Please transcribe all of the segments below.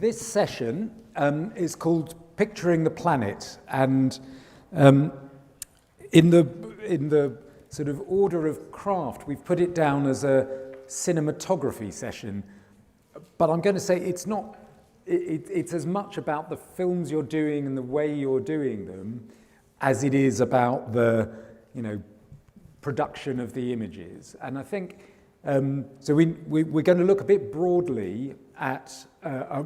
this session is called Picturing the Planet, and in the sort of order of craft, we've put it down as a cinematography session, but I'm going to say it's not. It's as much about the films you're doing and the way you're doing them as it is about the, production of the images. And I think, so we're going to look a bit broadly at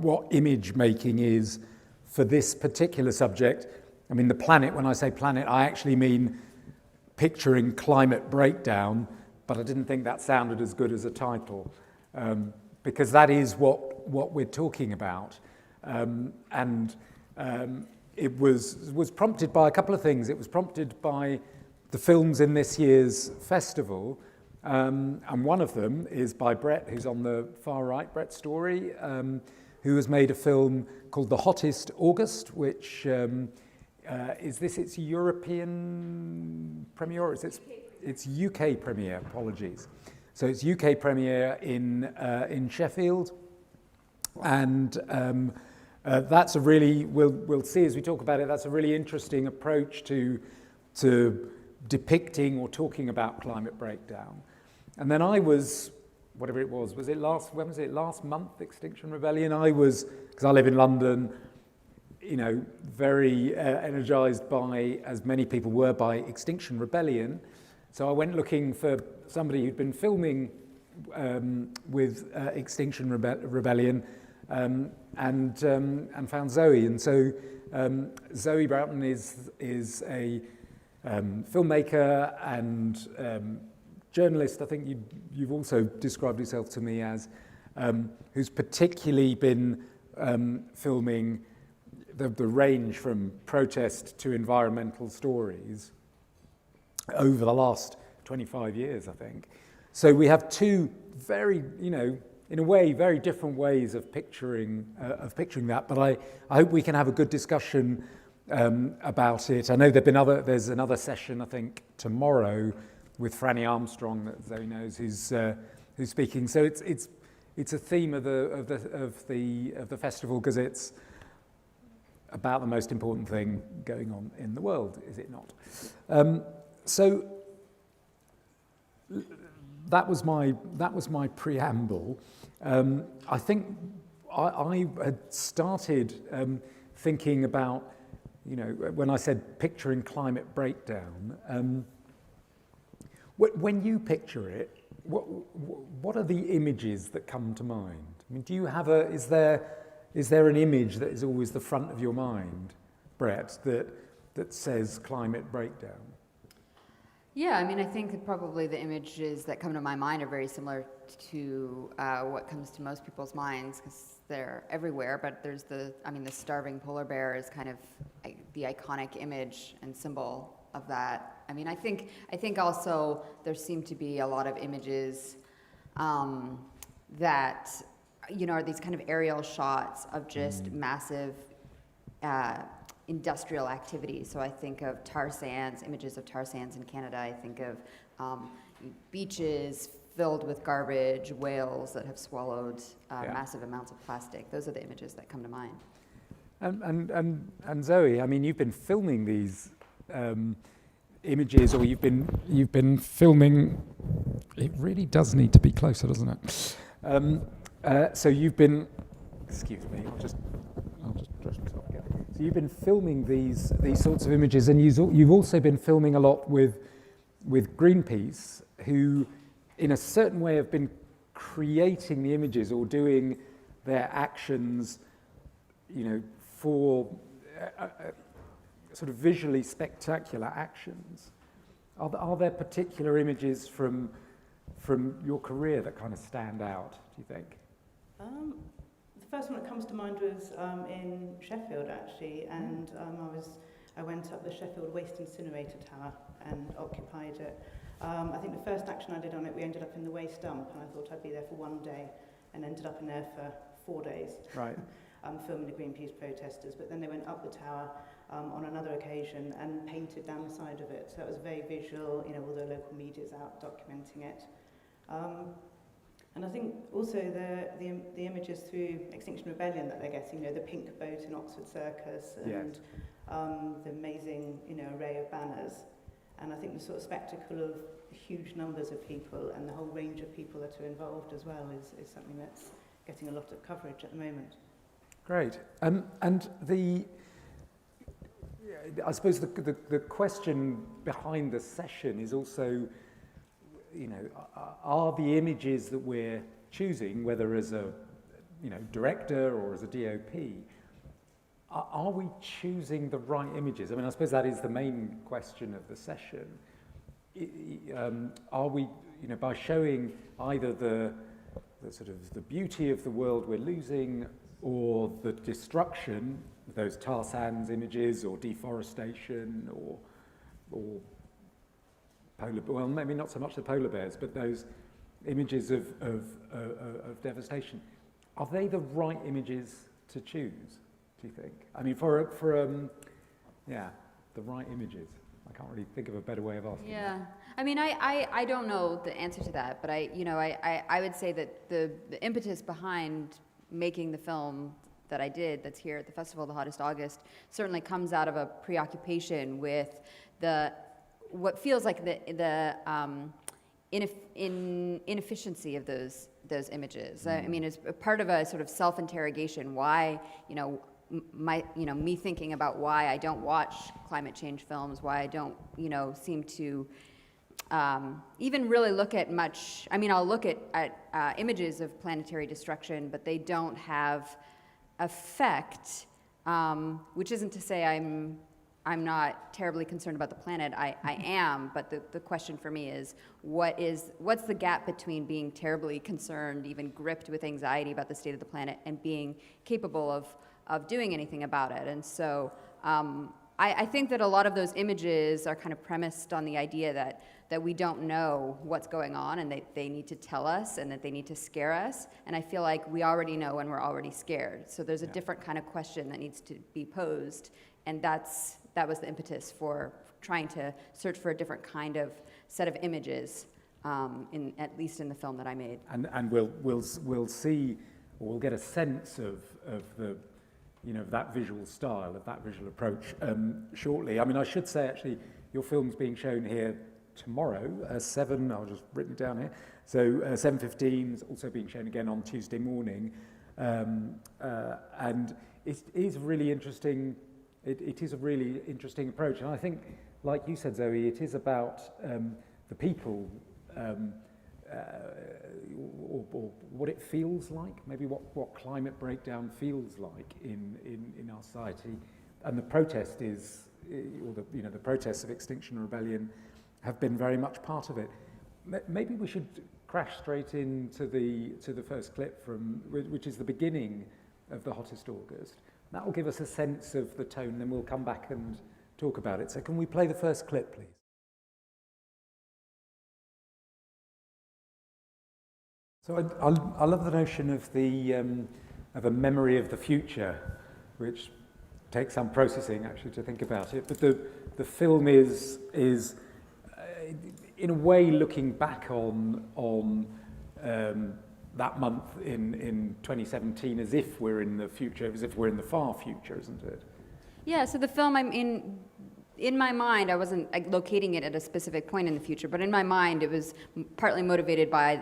what image making is for this particular subject. I mean, the planet, when I say planet, I actually mean picturing climate breakdown, but I didn't think that sounded as good as a title, because that is what we're talking about. It was prompted by a couple of things. It was prompted by the films in this year's festival, and one of them is by Brett, who's on the far right, Brett Story, who has made a film called The Hottest August, which is this its European premiere, or is it's UK premiere, apologies. So it's UK premiere in Sheffield, and that's a really, we'll see as we talk about it, that's a really interesting approach to depicting or talking about climate breakdown. And then I was, whatever it was it last month, Extinction Rebellion? I was, because I live in London, very energized by, as many people were, by Extinction Rebellion. So I went looking for somebody who'd been filming with Extinction Rebellion, and found Zoe. And so Zoe Broughton is a filmmaker and journalist. I think you've also described yourself to me as who's particularly been filming the range from protest to environmental stories over the last 25 years, I think. So we have two very, in a way, very different ways of picturing that. But I hope we can have a good discussion about it. I know there's another session, I think, tomorrow with Franny Armstrong that Zoe knows, who's speaking. So it's a theme of the festival, because it's about the most important thing going on in the world, is it not? So that was my preamble. I think I had started thinking about, when I said picturing climate breakdown. When you picture it, what are the images that come to mind? I mean, do you have is there an image that is always the front of your mind, Brett, that says climate breakdown? Yeah, I mean, I think that probably the images that come to my mind are very similar to what comes to most people's minds, because they're everywhere. But there's the starving polar bear is kind of the iconic image and symbol of that. I mean, I think also there seem to be a lot of images that are these kind of aerial shots of just massive industrial activity. So I think of tar sands, images of tar sands in Canada. I think of beaches filled with garbage, whales that have swallowed massive amounts of plastic. Those are the images that come to mind. And Zoe, I mean, you've been filming these images, or you've been filming. It really does need to be closer, doesn't it? So you've been. Excuse me. I'll just dress myself again. So you've been filming these sorts of images, and you've also been filming a lot with Greenpeace, who, in a certain way, have been creating the images or doing their actions, for sort of visually spectacular actions. Are there particular images from your career that kind of stand out, do you think? The first one that comes to mind was in Sheffield, actually, and I went up the Sheffield Waste Incinerator Tower and occupied it. I think the first action I did on it, we ended up in the waste dump, and I thought I'd be there for one day, and ended up in there for 4 days. Right. Filming the Greenpeace protesters, but then they went up the tower on another occasion and painted down the side of it. So that was very visual, all the local media's out documenting it. And I think also the images through Extinction Rebellion that they're getting, the pink boat in Oxford Circus and the amazing, array of banners. And I think the sort of spectacle of huge numbers of people and the whole range of people that are involved as well is something that's getting a lot of coverage at the moment. Great. And I suppose the question behind the session is also, are the images that we're choosing, whether as a director or as a DOP, are we choosing the right images? I mean, I suppose that is the main question of the session. Are we, by showing either the sort of the beauty of the world we're losing or the destruction, those tar sands images or deforestation or polar, well, maybe not so much the polar bears, but those images of devastation, are they the right images to choose, do you think? I mean, for the right images. I can't really think of a better way of asking that. I mean, I don't know the answer to that, but I would say that the impetus behind making the film that I did that's here at the festival, The Hottest August, certainly comes out of a preoccupation with what feels like the inefficiency of those images. I mean, it's a part of a sort of self-interrogation. Why, me thinking about why I don't watch climate change films, why I don't, seem to even really look at much. I mean, I'll look at images of planetary destruction, but they don't have effect, which isn't to say I'm not terribly concerned about the planet. I am, but the question for me is what's the gap between being terribly concerned, even gripped with anxiety about the state of the planet, and being capable of doing anything about it? And so I think that a lot of those images are kind of premised on the idea that we don't know what's going on, and they need to tell us, and that they need to scare us. And I feel like we already know and we're already scared. So there's a different kind of question that needs to be posed, and that was the impetus for trying to search for a different kind of set of images, at least in the film that I made. And we'll see, or we'll get a sense of the that visual style, of that visual approach shortly. I mean, I should say actually, your film's being shown here tomorrow, 7, I'll just written it down here, so 7:15, is also being shown again on Tuesday morning, and it is really interesting. It is a really interesting approach, and I think, like you said, Zoe, it is about the people, or what it feels like, maybe what climate breakdown feels like in our society, and the protest is, or the protests of Extinction Rebellion have been very much part of it. Maybe we should crash straight into the first clip which is the beginning of The Hottest August. That will give us a sense of the tone, then we'll come back and talk about it. So can we play the first clip, please? So I love the notion of of a memory of the future, which takes some processing actually to think about it. But the film is in a way looking back on that month in 2017 as if we're in the future, as if we're in the far future, isn't it? Yeah, so the film, I'm in my mind, I wasn't locating it at a specific point in the future, but in my mind it was partly motivated by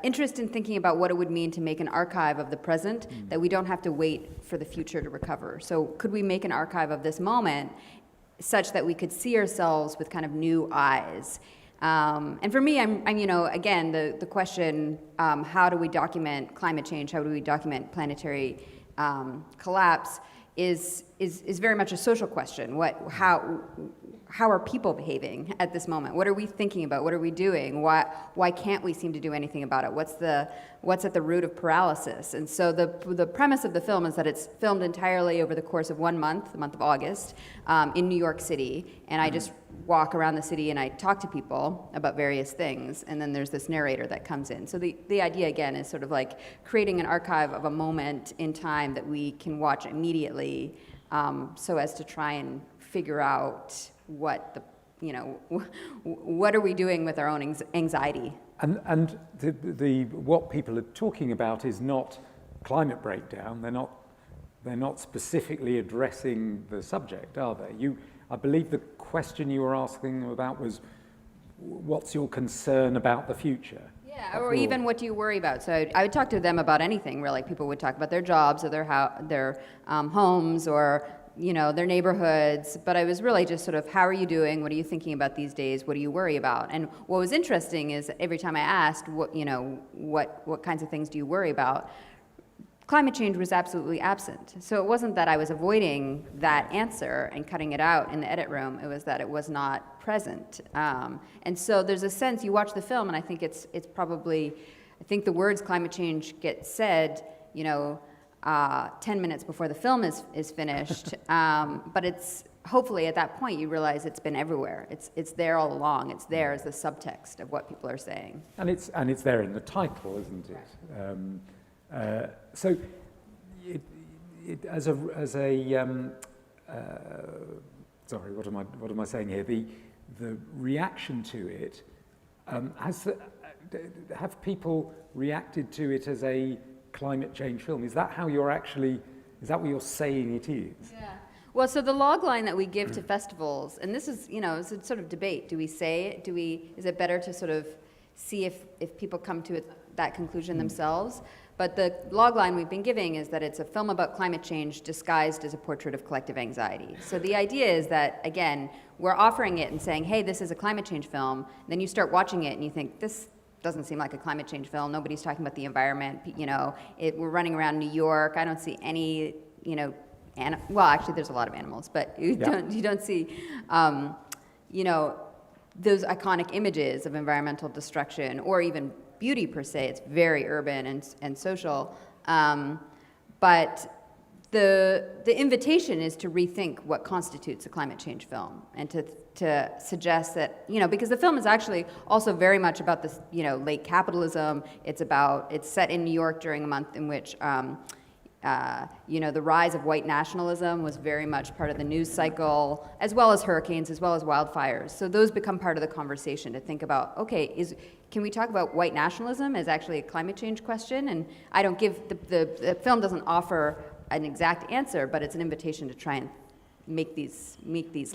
interest in thinking about what it would mean to make an archive of the present, that we don't have to wait for the future to recover. So could we make an archive of this moment such that we could see ourselves with kind of new eyes? And for me, I'm again, the question, how do we document climate change? How do we document planetary collapse? Is very much a social question. How are people behaving at this moment? What are we thinking about? What are we doing? Why can't we seem to do anything about it? What's at the root of paralysis? And so the premise of the film is that it's filmed entirely over the course of 1 month, the month of August, in New York City. And I just walk around the city and I talk to people about various things. And then there's this narrator that comes in. So the idea, again, is sort of like creating an archive of a moment in time that we can watch immediately, so as to try and figure out what you know, what are we doing with our own anxiety? And the what people are talking about is not climate breakdown. They're not specifically addressing the subject, are they? I believe the question you were asking them about was, what's your concern about the future? Yeah, or even what do you worry about? So I would talk to them about anything, really. People would talk about their jobs or their homes or, you know, their neighborhoods. But I was really just sort of, how are you doing? What are you thinking about these days? What do you worry about? And what was interesting is every time I asked, what kinds of things do you worry about? Climate change was absolutely absent. So it wasn't that I was avoiding that answer and cutting it out in the edit room. It was that it was not present. And so there's a sense, you watch the film, and I think it's probably, I think the words climate change get said, 10 minutes before the film is finished. But it's, hopefully at that point you realize it's been everywhere. It's there all along. It's there as the subtext of what people are saying. And it's there in the title, isn't it? So, sorry, what am I saying here? The reaction to it, have people reacted to it as a climate change film? Is that what you're saying it is? Yeah. Well, so the log line that we give to festivals, and this is, it's a sort of debate. Do we say it? Is it better to sort of see if people come to that conclusion themselves? But the log line we've been giving is that it's a film about climate change disguised as a portrait of collective anxiety. So the idea is that, again, we're offering it and saying, hey, this is a climate change film. And then you start watching it and you think, this doesn't seem like a climate change film. Nobody's talking about the environment. We're running around New York. I don't see any, well, actually, there's a lot of animals, but you don't see, those iconic images of environmental destruction or even beauty per se. It's very urban and social. But the invitation is to rethink what constitutes a climate change film and to suggest that, because the film is actually also very much about this, late capitalism. It's set in New York during a month in which, the rise of white nationalism was very much part of the news cycle, as well as hurricanes, as well as wildfires. So those become part of the conversation to think about, okay, can we talk about white nationalism as actually a climate change question? And I don't give, the film doesn't offer an exact answer, but it's an invitation to try and make these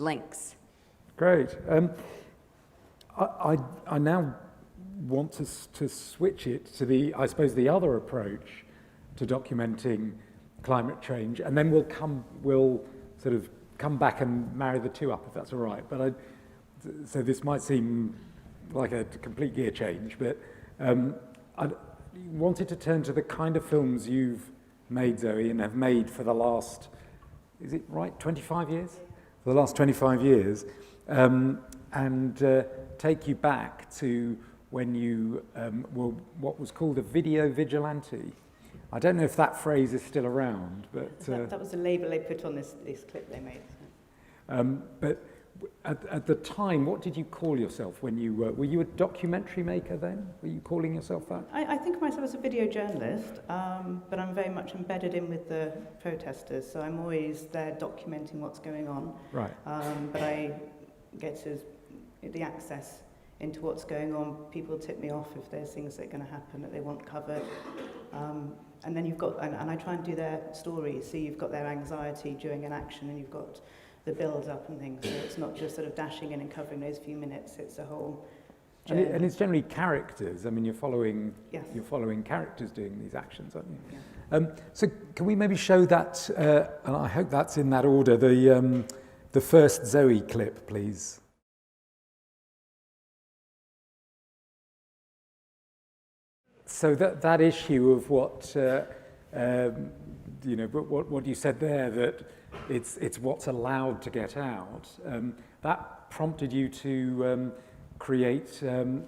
links. Great. I now want to switch it to the other approach to documenting climate change, and then we'll sort of come back and marry the two up, if that's all right. But so this might seem like a complete gear change, but I wanted to turn to the kind of films you've made, Zoe, and have made for the last, is it right, 25 years? For the last 25 years, and take you back to when you were what was called a video vigilante. I don't know if that phrase is still around, but that was the label they put on this clip they made. But at the time, what did you call yourself when you were you a documentary maker then? Were you calling yourself that? I think of myself as a video journalist, but I'm very much embedded in with the protesters, so I'm always there documenting what's going on. Right. But I get the access into what's going on. People tip me off if there's things that are going to happen that they want covered. And then you've got, and I try and do their stories, so you've got their anxiety during an action, and you've got the build-up and things, so it's not just sort of dashing in and covering those few minutes, it's a whole journey. And it's generally characters. I mean, you're following characters doing these actions, aren't you? Yeah. So can we maybe show that, and I hope that's in that order, the first Zoe clip, please. So that issue of what you said there, that it's what's allowed to get out, that prompted you to create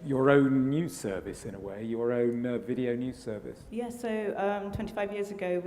your own news service in a way, your own video news service. Yeah, so 25 years ago,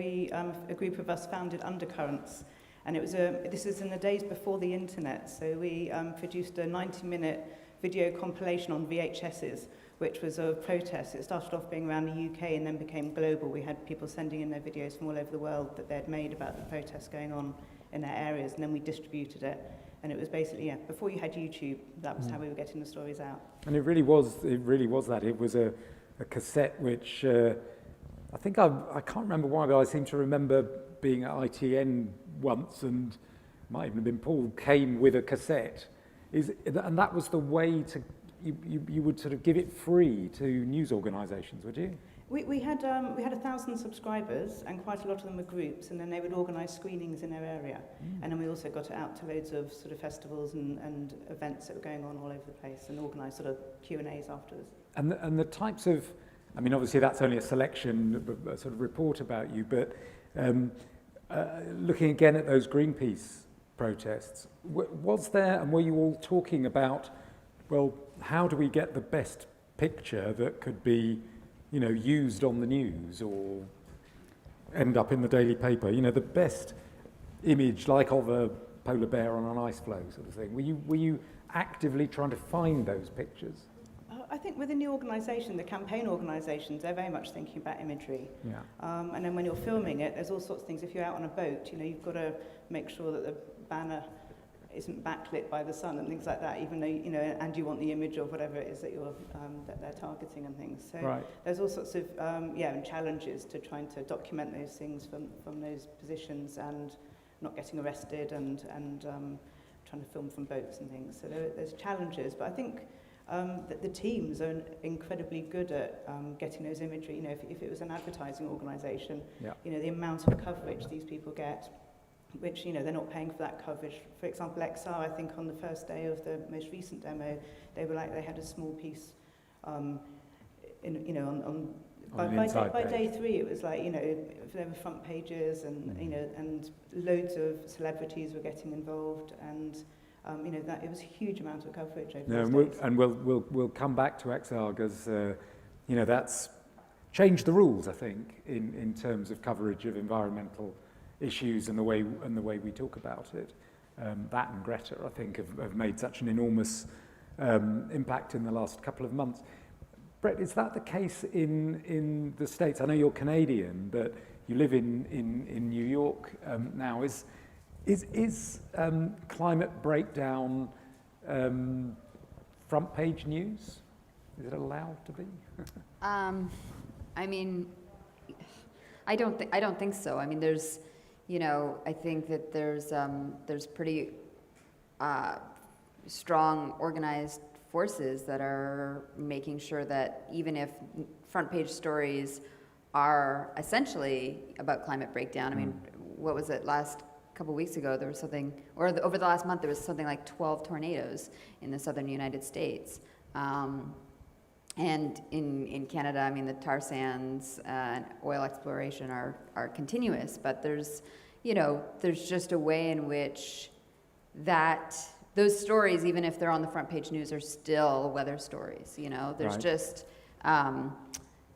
a group of us founded Undercurrents, and this is in the days before the internet. So we produced a 90-minute video compilation on VHSs, which was a protest. It started off being around the UK and then became global. We had people sending in their videos from all over the world that they'd made about the protests going on in their areas, and then we distributed it. And it was basically, before you had YouTube, that was how we were getting the stories out. And it really was that. It was a cassette which, I think I can't remember why, but I seem to remember being at ITN once, and might even have been Paul, came with a cassette. And that was the way to, you would sort of give it free to news organisations, would you? We had 1,000 subscribers, and quite a lot of them were groups, and then they would organise screenings in their area. And then we also got it out to loads of sort of festivals and events that were going on all over the place, and organised sort of Q&As afterwards. And the types of, I mean, obviously that's only a selection, a sort of report about you, but looking again at those Greenpeace protests, was there, and were you all talking about, well, how do we get the best picture that could be, you know, used on the news or end up in the daily paper? You know, the best image, like of a polar bear on an ice floe sort of thing. Were you actively trying to find those pictures? I think within the organisation, the campaign organisations, they're very much thinking about imagery. Yeah. And then when you're filming it, there's all sorts of things. If you're out on a boat, you know, you've got to make sure that the banner isn't backlit by the sun and things like that, even though, you know, and you want the image of whatever it is that you're that they're targeting and things. So Right. there's all sorts of and challenges to trying to document those things from those positions and not getting arrested and trying to film from boats and things. So there's challenges, but I think that the teams are incredibly good at getting those imagery. You know, if it was an advertising organisation, you know, the amount of coverage these people get, which, you know, they're not paying for that coverage. For example, XR, I think on the first day of the most recent demo, they had a small piece, by day 3, it was like, you know, there were front pages and, you know, and loads of celebrities were getting involved, and, you know, that it was a huge amount of coverage over those days. We'll come back to XR because, you know, that's changed the rules, I think, in terms of coverage of environmental issues and the way we talk about it. That and Greta, I think, have made such an enormous impact in the last couple of months. Brett, is that the case in the States? I know you're Canadian, but you live in New York now. Is climate breakdown front page news? Is it allowed to be? I mean, I don't think so. I mean, there's, you know, I think that there's pretty strong organized forces that are making sure that even if front page stories are essentially about climate breakdown, I mean, what was it, last couple weeks ago there was something, or over the last month there was something like 12 tornadoes in the southern United States. And in Canada, I mean, the tar sands and oil exploration are continuous, but there's, you know, there's just a way in which those stories, even if they're on the front page news, are still weather stories. You know, there's Right.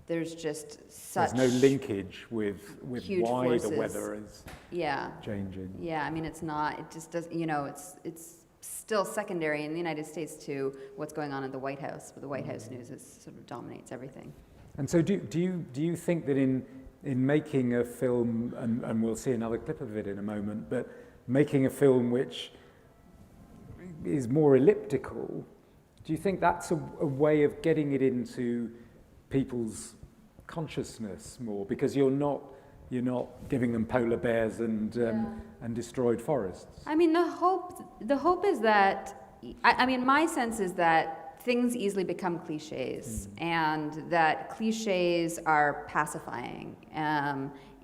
there's just such There's no linkage with huge why forces. the weather is changing. Yeah, I mean, it's not. It just does. You know, it's still secondary in the United States to what's going on in the White House. But the White House news sort of dominates everything. And so, do you think that in making a film, and we'll see another clip of it in a moment, but making a film which is more elliptical, do you think that's a way of getting it into people's consciousness more, because you're not giving them polar bears and destroyed forests? I mean, the hope is that, I mean, my sense is that things easily become cliches, and that cliches are pacifying.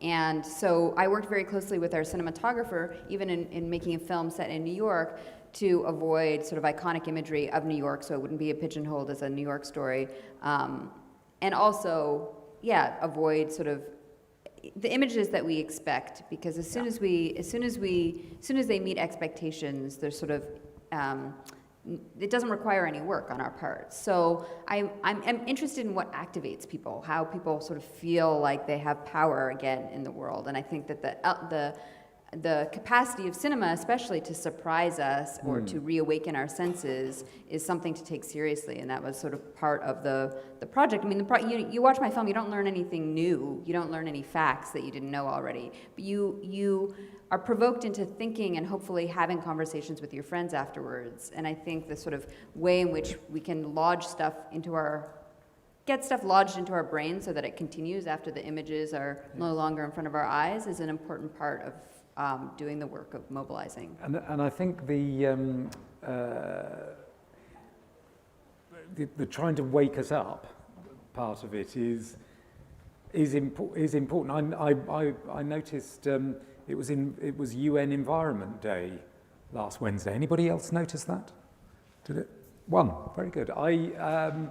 And so I worked very closely with our cinematographer, even in making a film set in New York, to avoid sort of iconic imagery of New York, so it wouldn't be pigeonholed as a New York story. And also, avoid sort of the images that we expect, because as soon as they meet expectations, there's sort of it doesn't require any work on our part. So I'm interested in what activates people, how people sort of feel like they have power again in the world, and I think that the capacity of cinema, especially to surprise us or to reawaken our senses, is something to take seriously, and that was sort of part of the project. I mean, you watch my film, you don't learn anything new, you don't learn any facts that you didn't know already, but you are provoked into thinking and hopefully having conversations with your friends afterwards. And I think the sort of way in which we can get stuff lodged into our brain so that it continues after the images are no longer in front of our eyes is an important part of doing the work of mobilizing. And I think the trying to wake us up part of it is important. I noticed it was UN Environment Day last Wednesday. Anybody else notice that? Did it? One. Very good. I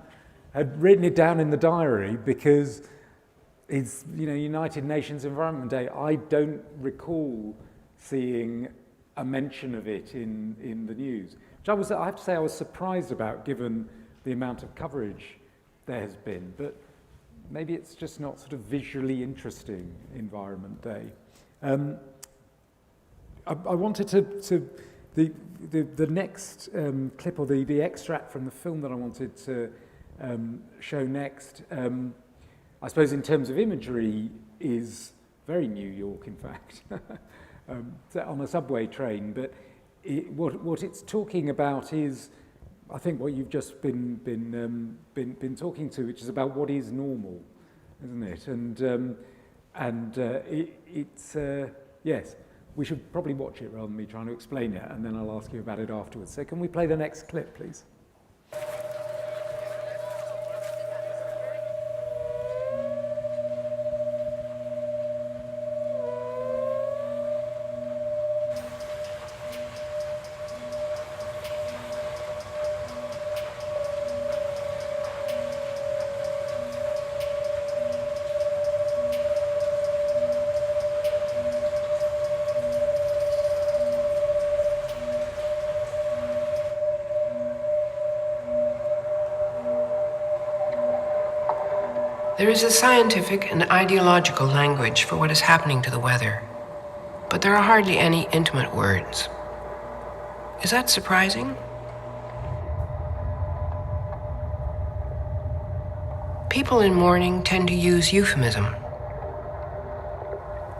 had written it down in the diary because it's United Nations Environment Day. I don't recall seeing a mention of it in the news, which I have to say I was surprised about given the amount of coverage there has been. But maybe it's just not sort of visually interesting Environment Day. I wanted to the next clip, or the extract from the film that I wanted to show next, I suppose in terms of imagery, is very New York, in fact, on a subway train. But what it's talking about is, I think, what you've just been talking to, which is about what is normal, isn't it? It's yes. We should probably watch it rather than me trying to explain it, and then I'll ask you about it afterwards. So can we play the next clip, please? There is a scientific and ideological language for what is happening to the weather, but there are hardly any intimate words. Is that surprising? People in mourning tend to use euphemism.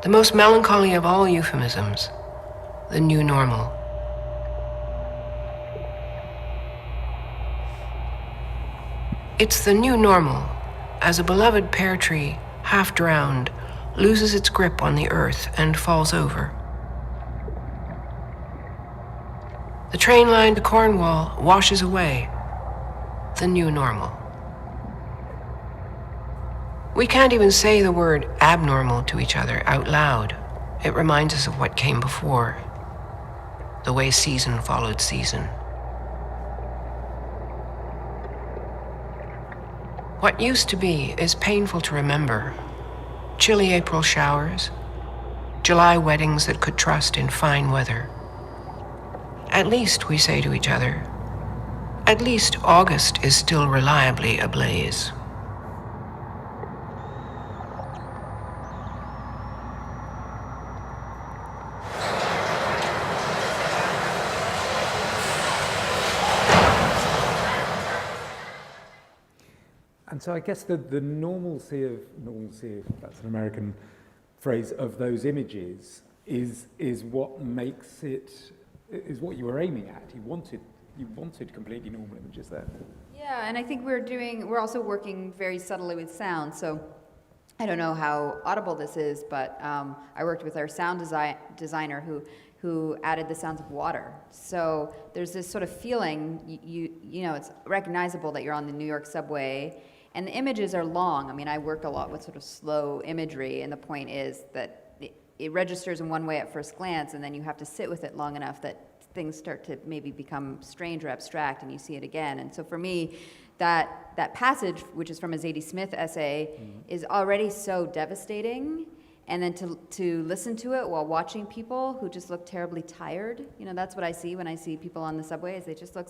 The most melancholy of all euphemisms, the new normal. It's the new normal, as a beloved pear tree, half drowned, loses its grip on the earth and falls over. The train line to Cornwall washes away, the new normal. We can't even say the word abnormal to each other out loud. It reminds us of what came before, the way season followed season. What used to be is painful to remember. Chilly April showers, July weddings that could trust in fine weather. At least, we say to each other, at least August is still reliably ablaze. And so I guess the normalcy, that's an American phrase, of those images is what makes it, is what you were aiming at. You wanted completely normal images there. Yeah, and I think we're also working very subtly with sound. So I don't know how audible this is, but I worked with our sound designer who added the sounds of water. So there's this sort of feeling, you know, it's recognizable that you're on the New York subway. And the images are long. I mean, I work a lot with sort of slow imagery, and the point is that it registers in one way at first glance, and then you have to sit with it long enough that things start to maybe become strange or abstract, and you see it again. And so for me, that passage, which is from a Zadie Smith essay, is already so devastating. And then to listen to it while watching people who just look terribly tired, you know, that's what I see when I see people on the subway, is they just look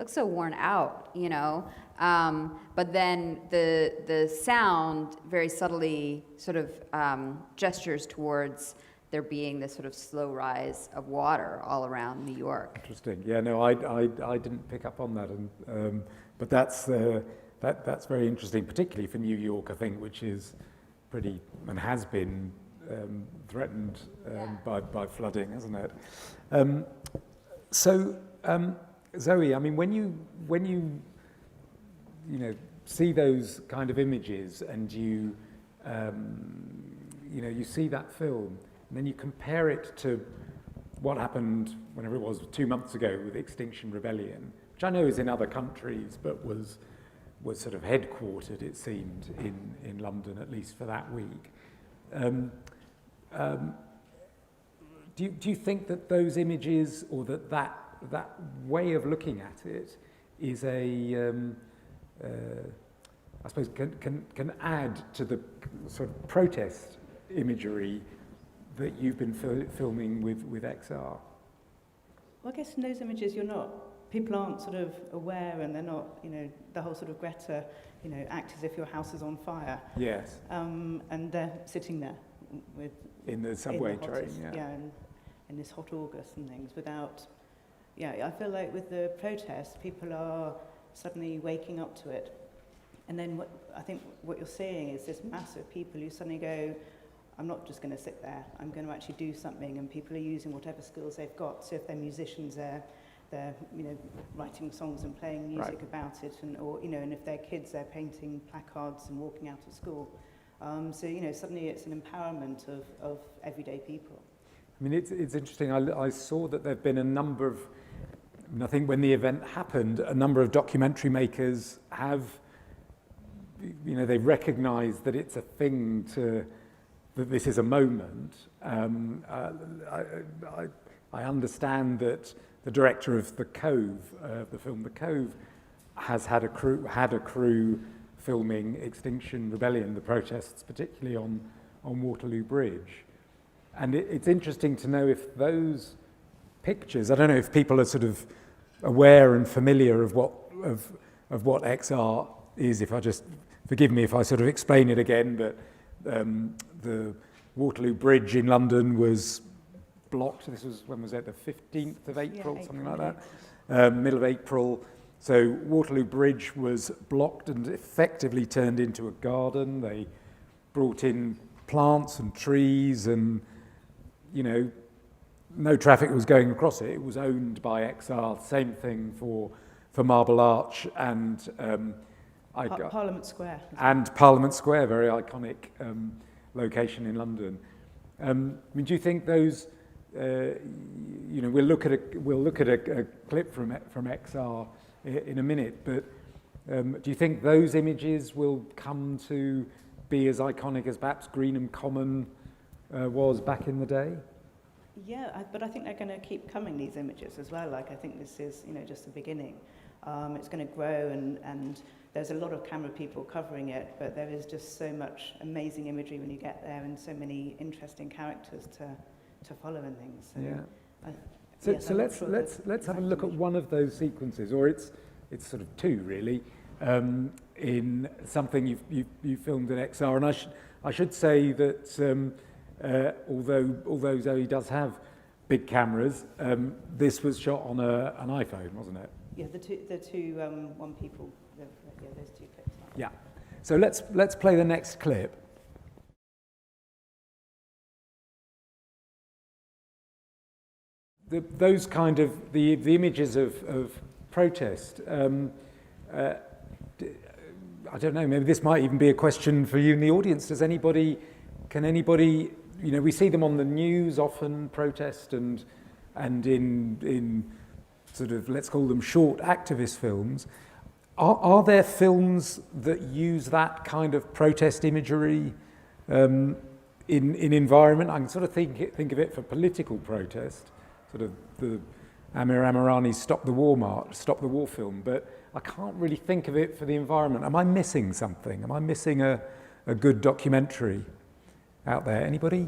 so worn out, you know. But then the sound very subtly sort of gestures towards there being this sort of slow rise of water all around New York. Interesting. Yeah, no, I didn't pick up on that, and but that's very interesting, particularly for New York, I think, which is pretty and has been threatened by flooding, hasn't it? So, Zoe, I mean, when you see those kind of images and you see that film, and then you compare it to what happened whenever it was 2 months ago with Extinction Rebellion, which I know is in other countries, but was sort of headquartered, it seemed, in London, at least for that week. Do you think that those images, or that way of looking at it, is I suppose can add to the sort of protest imagery that you've been filming with XR? Well, I guess in those images people aren't sort of aware, and they're not, the whole sort of Greta, act as if your house is on fire. Yes. And they're sitting there in the subway in the train, hottest, yeah. and in this hot August and things without, I feel like with the protests, people are suddenly waking up to it. And then I think what you're seeing is this mass of people who suddenly go, I'm not just going to sit there, I'm going to actually do something, and people are using whatever skills they've got. So if they're musicians, they're writing songs and playing music about it, and if they're kids, they're painting placards and walking out of school. So suddenly it's an empowerment of everyday people. I mean, it's interesting. I saw that there've been a number of, I think when the event happened, a number of documentary makers have, they recognise that it's a thing that this is a moment. I understand that the director of The Cove, the film The Cove, has had a crew filming Extinction Rebellion, the protests, particularly on Waterloo Bridge. And it's interesting to know if those pictures, I don't know if people are sort of aware and familiar of what XR is. If I just, forgive me if I sort of explain it again, but the Waterloo Bridge in London was blocked. This was, when was it, the 15th of April, something like that? Middle of April. So Waterloo Bridge was blocked and effectively turned into a garden. They brought in plants and trees, and no traffic was going across it. It was owned by XR. Same thing for Marble Arch and Parliament Square. And Parliament Square, very iconic location in London. I mean, do you think those? We'll look at a clip from XR in a minute, but do you think those images will come to be as iconic as perhaps Greenham Common was back in the day? Yeah, but I think they're going to keep coming, these images as well. Like, I think this is, just the beginning. It's going to grow, and there's a lot of camera people covering it, but there is just so much amazing imagery when you get there, and so many interesting characters to follow and things. So, yeah. So let's have a look at one of those sequences, or it's sort of two really, in something you filmed in XR. And I should say that although Zoe does have big cameras, this was shot on an iPhone, wasn't it? Yeah, the two one people, those two clips. Yeah. So let's play the next clip. Those kind of the images of protest. I don't know. Maybe this might even be a question for you in the audience. Can anybody? We see them on the news often, protest and in sort of, let's call them short activist films. Are there films that use that kind of protest imagery in environment? I can sort of think of it for political protest, sort of the Amir Amirani's Stop the War film, but I can't really think of it for the environment. Am I missing something? Am I missing a good documentary out there? Anybody?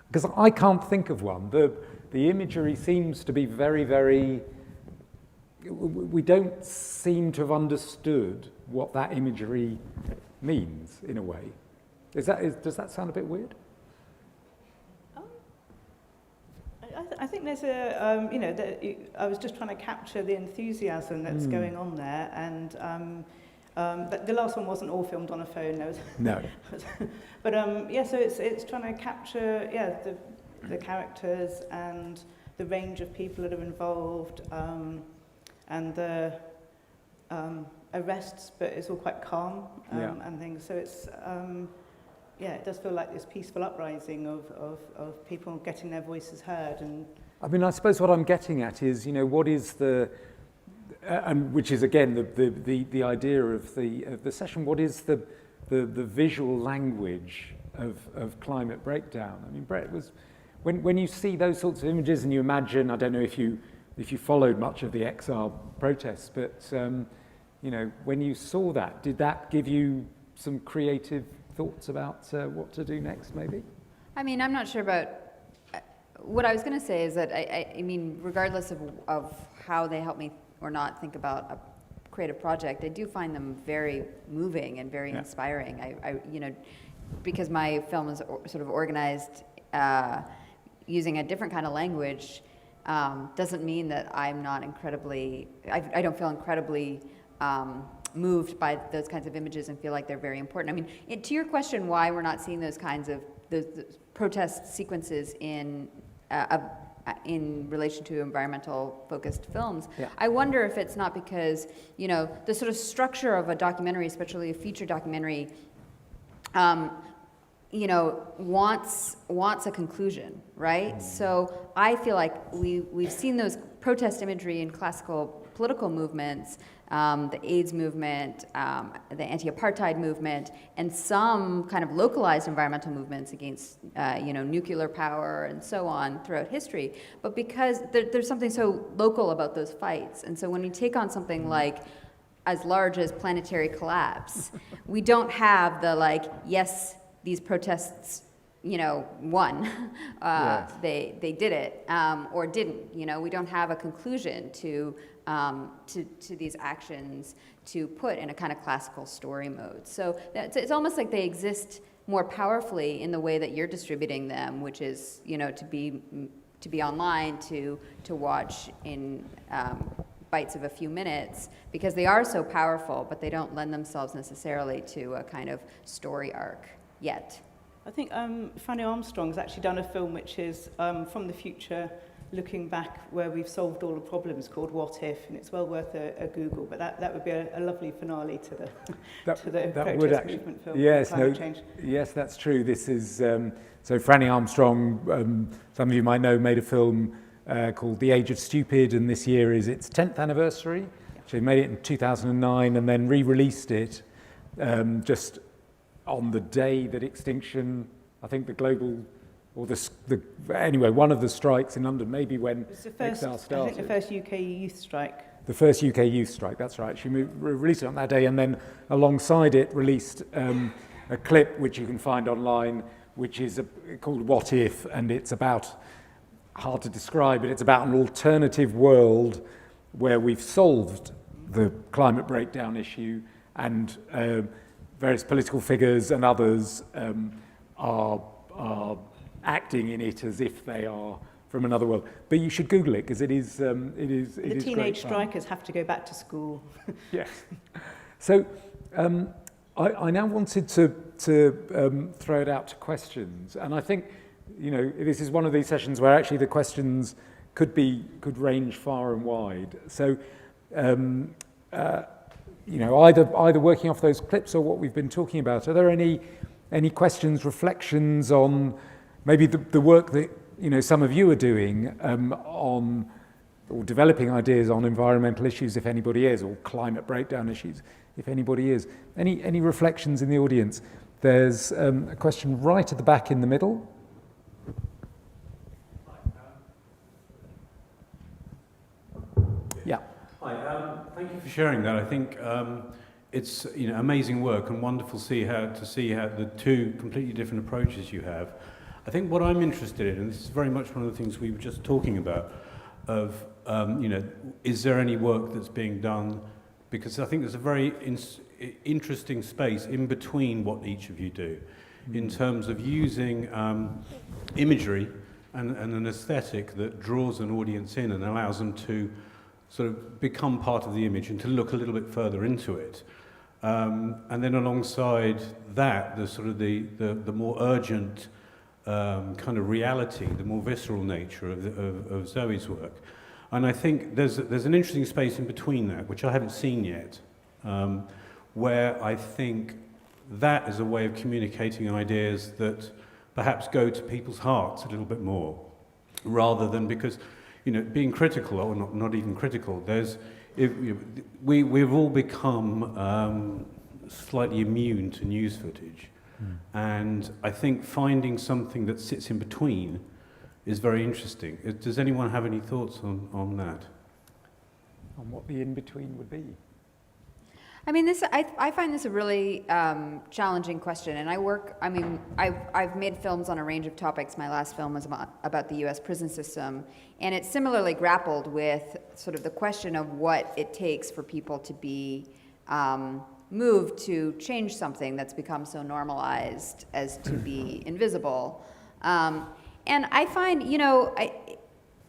Because I can't think of one. The imagery seems to be very, very... We don't seem to have understood what that imagery means, in a way. Does that sound a bit weird? I think there's I was just trying to capture the enthusiasm that's going on there, and but the last one wasn't all filmed on a phone. There was No. but so it's trying to capture the characters and the range of people that are involved, and the arrests, but it's all quite calm and things. So it's it does feel like this peaceful uprising of people getting their voices heard. And I mean, I suppose what I'm getting at is, what is the, and which is again the idea of the session. What is the visual language of climate breakdown? I mean, Brett, when you see those sorts of images and you imagine, I don't know if you followed much of the XR protests, but when you saw that, did that give you some creative thoughts about what to do next, maybe? I mean, I'm not sure about, what I was going to say is that, I mean, regardless of how they help me or not think about a creative project, I do find them very moving and very inspiring. I because my film is sort of organized using a different kind of language, doesn't mean that I'm not incredibly, I don't feel incredibly moved by those kinds of images and feel like they're very important. I mean, to your question, why we're not seeing those kinds of those protest sequences in relation to environmental focused films, I wonder if it's not because the sort of structure of a documentary, especially a feature documentary, wants a conclusion, right? So I feel like we've seen those protest imagery in classical political movements, the AIDS movement, the anti-apartheid movement, and some kind of localized environmental movements against, nuclear power and so on throughout history. But because there's something so local about those fights, and so when we take on something like as large as planetary collapse, we don't have the yes, these protests won, they did it, or didn't. We don't have a conclusion to these actions to put in a kind of classical story mode. So it's almost like they exist more powerfully in the way that you're distributing them, which is to be online, to watch in bites of a few minutes, because they are so powerful, but they don't lend themselves necessarily to a kind of story arc yet. I think Fanny Armstrong's actually done a film which is from the future, looking back, where we've solved all the problems, called What If, and it's well worth a Google. But that would be a lovely finale to the protest movement film. Yes, change. Yes, that's true. This is so Franny Armstrong. Some of you might know, made a film called The Age of Stupid, and this year is its 10th anniversary. She made it in 2009 and then re-released it just on the day that extinction, I think the global, or anyway, one of the strikes in London, maybe when XR started. I think the first UK youth strike. The first UK youth strike, that's right. She released it on that day, and then alongside it released a clip which you can find online, which is called What If, and it's about, hard to describe, but it's about an alternative world where we've solved the climate breakdown issue, and various political figures and others are acting in it as if they are from another world. But you should Google it, because it is the teenage strikers have to go back to school. Yes. So I now wanted to throw it out to questions, and I think this is one of these sessions where actually the questions could range far and wide. So either working off those clips or what we've been talking about, are there any questions, reflections on maybe the work that some of you are doing on, or developing ideas on environmental issues, if anybody is, or climate breakdown issues, if anybody is? Any reflections in the audience? There's a question right at the back in the middle. Yeah. Hi, thank you for sharing that. I think it's amazing work and wonderful to see how the two completely different approaches you have. I think what I'm interested in, and this is very much one of the things we were just talking about, of is there any work that's being done? Because I think there's a very interesting space in between what each of you do, in terms of using imagery and an aesthetic that draws an audience in and allows them to sort of become part of the image and to look a little bit further into it. And then alongside that, the sort of the more urgent kind of reality, the more visceral nature of Zoe's work. And I think there's an interesting space in between that, which I haven't seen yet, where I think that is a way of communicating ideas that perhaps go to people's hearts a little bit more, rather than because, you know, being critical, or not even critical, we've all become slightly immune to news footage. And I think finding something that sits in between is very interesting. Does anyone have any thoughts on that? On what the in-between would be? I mean, I find this a really challenging question, and I've made films on a range of topics. My last film was about the U.S. prison system, and it similarly grappled with sort of the question of what it takes for people to be moved to change something that's become so normalized as to be invisible. And I find, you know,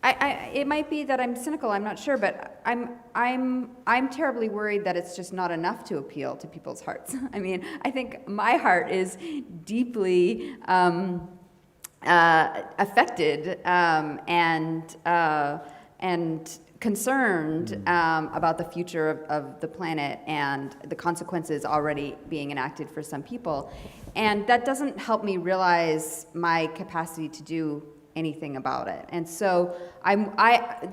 it might be that I'm cynical, I'm not sure, but I'm terribly worried that it's just not enough to appeal to people's hearts. I mean, I think my heart is deeply affected and concerned about the future of the planet and the consequences already being enacted for some people. And that doesn't help me realize my capacity to do anything about it. And so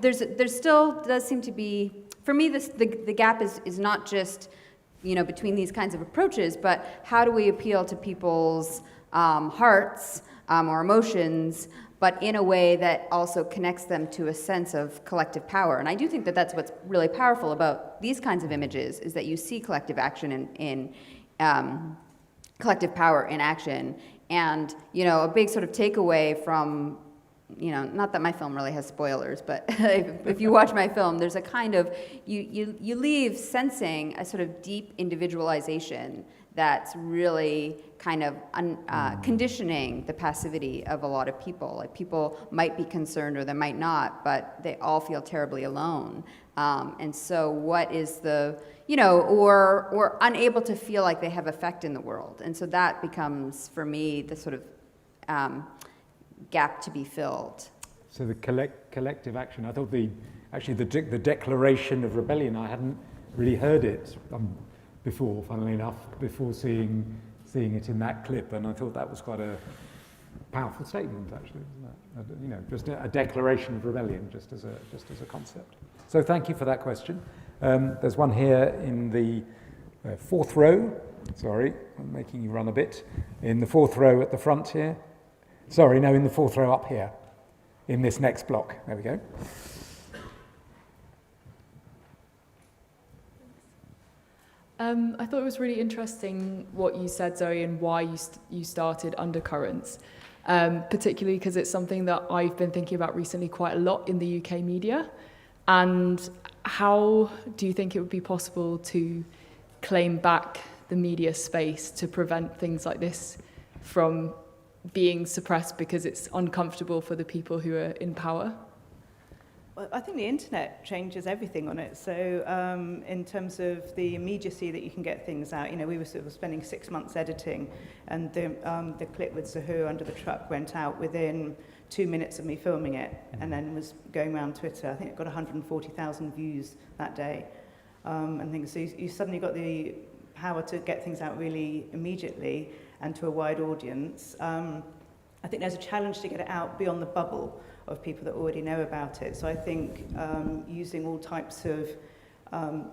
there still does seem to be, for me, the gap is not just, you know, between these kinds of approaches, but how do we appeal to people's hearts or emotions, but in a way that also connects them to a sense of collective power. And I do think that that's what's really powerful about these kinds of images, is that you see collective action in collective power in action. And, you know, a big sort of takeaway from, you know, not that my film really has spoilers, but if you watch my film, there's a kind of, you leave sensing a sort of deep individualization that's really kind of conditioning the passivity of a lot of people. Like, people might be concerned or they might not, but they all feel terribly alone. And so what is the, you know, or unable to feel like they have effect in the world. And so that becomes, for me, the sort of gap to be filled. So the collective action, I thought the Declaration of Rebellion, I hadn't really heard it before, funnily enough, before seeing it in that clip, and I thought that was quite a powerful statement, actually, isn't it? You know, just a declaration of rebellion, just as a concept. So thank you for that question. There's one here in the fourth row. Sorry, I'm making you run a bit. In the fourth row at the front here. Sorry, no, in the fourth row up here, in this next block. There we go. I thought it was really interesting what you said, Zoe, and why you started Undercurrents, particularly because it's something that I've been thinking about recently quite a lot in the UK media. And how do you think it would be possible to claim back the media space to prevent things like this from being suppressed because it's uncomfortable for the people who are in power? Well, I think the internet changes everything on it. So in terms of the immediacy that you can get things out, you know, we were sort of spending 6 months editing, and the clip with Zahu under the truck went out within 2 minutes of me filming it, and then was going around Twitter. I think it got 140,000 views that day. And things. So you suddenly got the power to get things out really immediately and to a wide audience. I think there's a challenge to get it out beyond the bubble of people that already know about it. So I think using all types of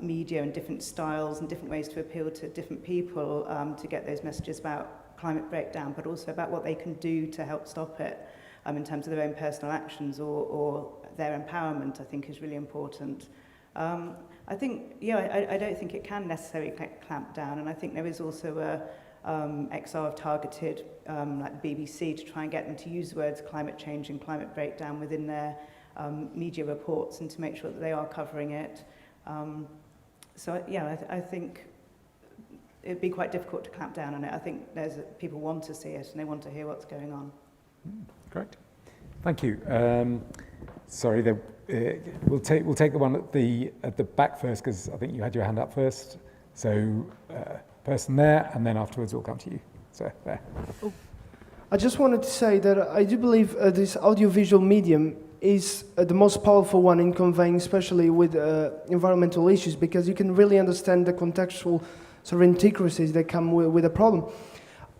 media and different styles and different ways to appeal to different people to get those messages about climate breakdown, but also about what they can do to help stop it in terms of their own personal actions or their empowerment, I think is really important. I think, yeah, I don't think it can necessarily clamp down, and I think there is also a XR have targeted like the BBC to try and get them to use the words climate change and climate breakdown within their media reports and to make sure that they are covering it. So yeah, I think it'd be quite difficult to clamp down on it. I think people want to see it and they want to hear what's going on. Correct. Thank you. Sorry, we'll take the one at the back first, because I think you had your hand up first. So, person there, and then afterwards we'll come to you. So there. I just wanted to say that I do believe this audiovisual medium is the most powerful one in conveying, especially with environmental issues, because you can really understand the contextual sort of intricacies that come with a problem.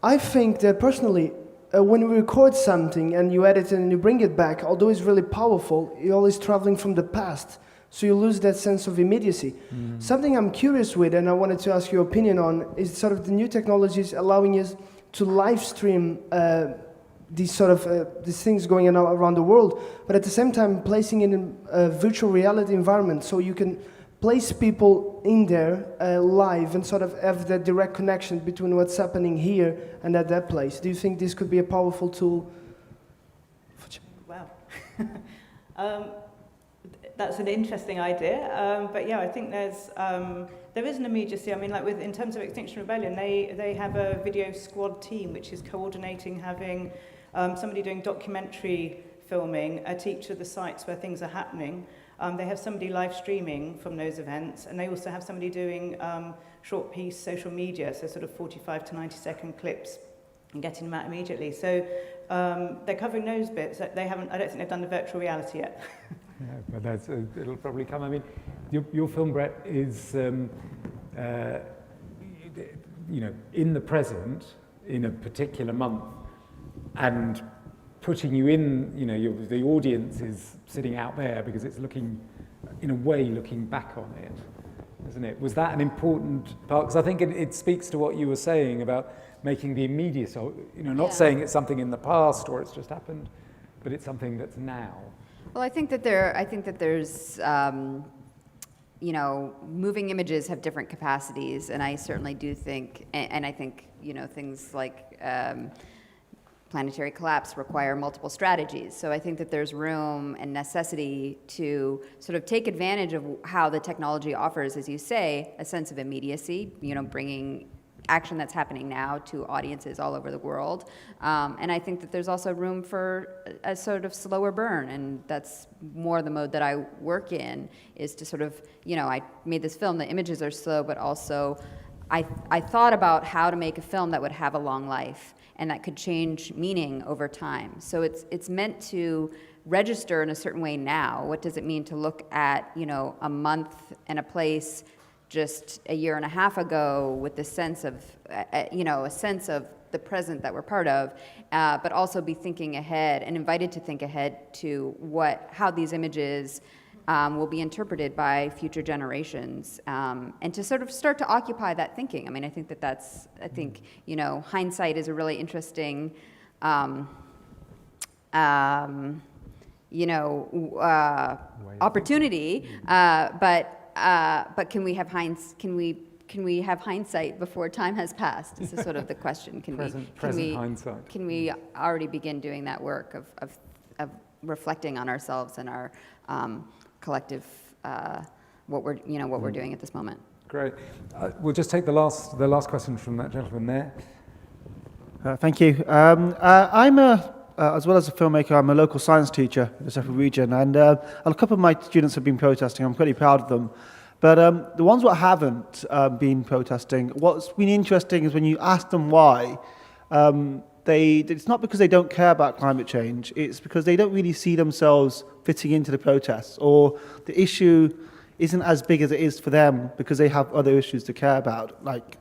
I think that personally, when you record something and you edit it and you bring it back, although it's really powerful, you're always traveling from the past, so you lose that sense of immediacy. Something I'm curious with, and I wanted to ask your opinion on, is sort of the new technologies allowing us to live stream these things going on around the world, but at the same time placing it in a virtual reality environment, so you can place people in there live and sort of have that direct connection between what's happening here and at that place. Do you think this could be a powerful tool? Wow. That's an interesting idea, but yeah, I think there is an immediacy. I mean, like in terms of Extinction Rebellion, they have a video squad team which is coordinating, having somebody doing documentary filming, a teacher at the sites where things are happening. They have somebody live streaming from those events, and they also have somebody doing short piece social media, so sort of 45 to 90-second clips, and getting them out immediately. So they're covering those bits. They haven't. I don't think they've done the virtual reality yet. Yeah, but it'll probably come. I mean, your film, Brett, is in the present, in a particular month, and putting you in, the audience is sitting out there because it's looking back on it, isn't it? Was that an important part? Because I think it speaks to what you were saying about making the immediate, not saying it's something in the past or it's just happened, but it's something that's now. Well, I think that there's, moving images have different capacities, and I certainly do think, and I think, things like planetary collapse require multiple strategies. So I think that there's room and necessity to sort of take advantage of how the technology offers, as you say, a sense of immediacy, bringing action that's happening now to audiences all over the world. And I think that there's also room for a sort of slower burn, and that's more the mode that I work in, is to sort of, I made this film, the images are slow, but also I thought about how to make a film that would have a long life and that could change meaning over time. So it's meant to register in a certain way now. What does it mean to look at, a month and a place just a year and a half ago with the sense of, a sense of the present that we're part of, but also be thinking ahead and invited to think ahead to how these images will be interpreted by future generations, and to sort of start to occupy that thinking. I mean, I think hindsight is a really interesting, opportunity, but can we have hindsight before time has passed? This is sort of the question. Present hindsight. Can we already begin doing that work of reflecting on ourselves and our collective what we're doing at this moment? Great. We'll just take the last question from that gentleman there. Thank you. I'm as well as a filmmaker, I'm a local science teacher in the Sheffield region, and a couple of my students have been protesting. I'm pretty proud of them. But the ones that haven't been protesting, what's been interesting is when you ask them why, it's not because they don't care about climate change, it's because they don't really see themselves fitting into the protests, or the issue isn't as big as it is for them because they have other issues to care about, like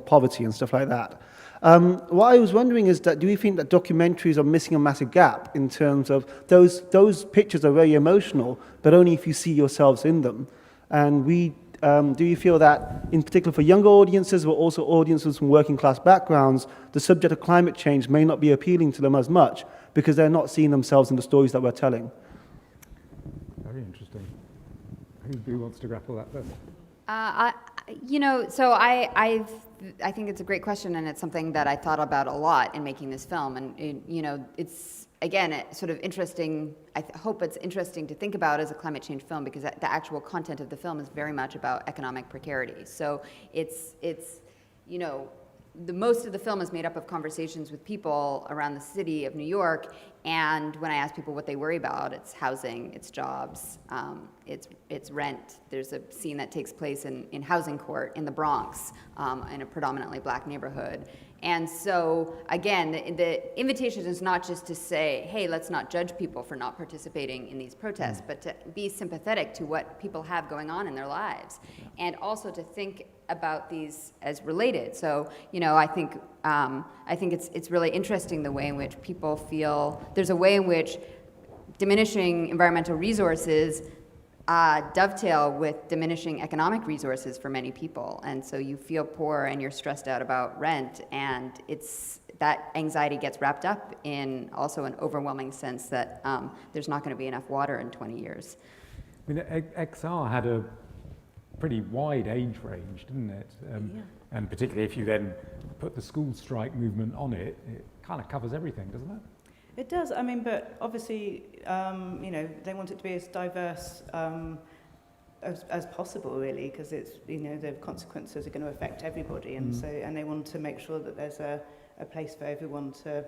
poverty and stuff like that. What I was wondering is that, do you think that documentaries are missing a massive gap in terms of those pictures are very emotional, but only if you see yourselves in them? And do you feel that, in particular for younger audiences, but also audiences from working class backgrounds, the subject of climate change may not be appealing to them as much because they're not seeing themselves in the stories that we're telling? Very interesting. Who wants to grapple that first? I think it's a great question, and it's something that I thought about a lot in making this film. And it's sort of interesting. I hope it's interesting to think about as a climate change film, because the actual content of the film is very much about economic precarity. So it's most of the film is made up of conversations with people around the city of New York, and when I ask people what they worry about, it's housing, it's jobs, it's rent. There's a scene that takes place in housing court in the Bronx, in a predominantly black neighborhood. And so, again, the invitation is not just to say, hey, let's not judge people for not participating in these protests, but to be sympathetic to what people have going on in their lives, and also to think about these as related. So, you know, I think it's really interesting the way in which people feel. There's a way in which diminishing environmental resources dovetail with diminishing economic resources for many people, and so you feel poor and you're stressed out about rent, and it's that anxiety gets wrapped up in also an overwhelming sense that there's not going to be enough water in 20 years. I mean, XR had a pretty wide age range, didn't it? And particularly if you then put the school strike movement on it, it kind of covers everything, doesn't it? It does. I mean, but obviously, you know, they want it to be as diverse as possible, really, because it's, you know, the consequences are going to affect everybody, and so, and they want to make sure that there's a place for everyone to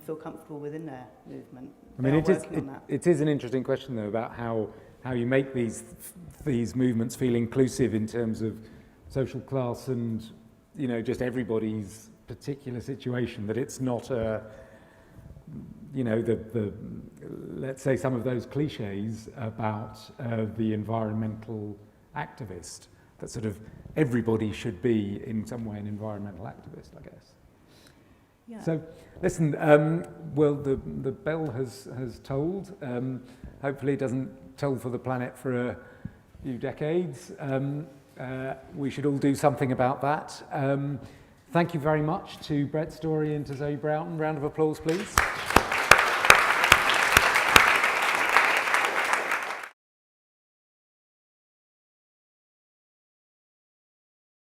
feel comfortable within their movement. I mean, it is an interesting question though about how you make these movements feel inclusive in terms of social class and, you know, just everybody's particular situation. That it's not a, you know, the let's say some of those cliches about the environmental activist, that sort of everybody should be in some way an environmental activist, I guess. Yeah. So, listen, well, the bell has tolled. Hopefully it doesn't toll for the planet for a few decades. We should all do something about that. Thank you very much to Brett Story and to Zoe Broughton. Round of applause, please.